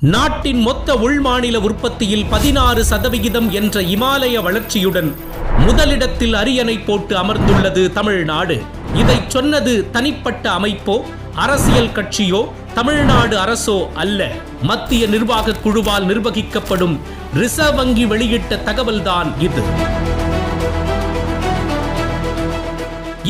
நாட்டின் மொத்த உள்மாநில உற்பத்தியில் 16% என்ற இமாலய வளர்ச்சியுடன் முதலிடத்தில் அரியணை போட்டு அமர்ந்துள்ளது தமிழ்நாடு. இதை சொன்னது தனிப்பட்ட அமைப்போ அரசியல் கட்சியோ தமிழ்நாடு அரசோ அல்ல, மத்திய நிர்வாக குழுவால் நிர்வகிக்கப்படும் ரிசர்வ் வங்கி வெளியிட்ட தகவல்தான் இது.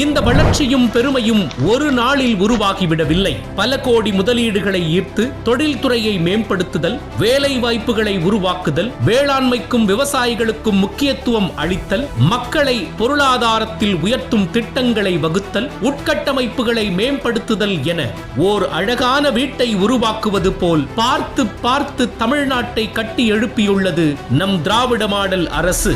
இந்த வளர்ச்சியும் பெருமையும் ஒரு நாளில் உருவாகிவிடவில்லை. பல கோடி முதலீடுகளை ஈர்த்து தொழில்துறையை மேம்படுத்துதல், வேலை வாய்ப்புகளை உருவாக்குதல், வேளாண்மைக்கும் விவசாயிகளுக்கும் முக்கியத்துவம் அளித்தல், மக்களை பொருளாதாரத்தில் உயர்த்தும் திட்டங்களை வகுத்தல், உட்கட்டமைப்புகளை மேம்படுத்துதல் என ஓர் அழகான வீட்டை உருவாக்குவது போல் பார்த்து பார்த்து தமிழ்நாட்டை கட்டி எழுப்பியுள்ளது நம் திராவிட மாடல் அரசு.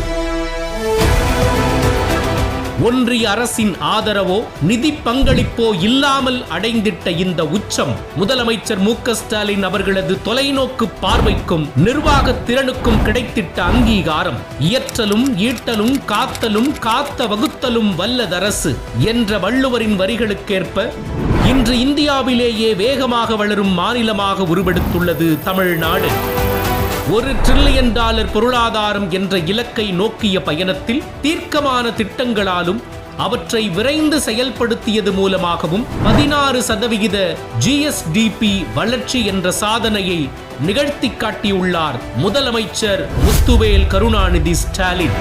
ஒன்றிய அரசின் ஆதரவோ நிதி பங்களிப்போ இல்லாமல் அடைந்திட்ட இந்த உச்சம் முதலமைச்சர் மு.க.ஸ்டாலின் அவர்களது தொலைநோக்கு பார்வைக்கும் நிர்வாக திறனுக்கும் கிடைத்திட்ட அங்கீகாரம். இயற்றலும் ஈட்டலும் காத்தலும் காத்த வகுத்தலும் வல்லதரசு என்ற வள்ளுவரின் வரிகளுக்கேற்ப இன்று இந்தியாவிலேயே வேகமாக வளரும் மாநிலமாக உருவெடுத்துள்ளது தமிழ்நாடு. $1 டிரில்லியன் பொருளாதாரம் என்ற இலக்கை நோக்கிய பயணத்தில் தீர்க்கமான திட்டங்களாலும் அவற்றை விரைந்து செயல்படுத்தியது மூலமாகவும் 16% GSDP வளர்ச்சி என்ற சாதனையை நிகழ்த்தி காட்டியுள்ளார் முதலமைச்சர் முத்துவேல் கருணாநிதி ஸ்டாலின்.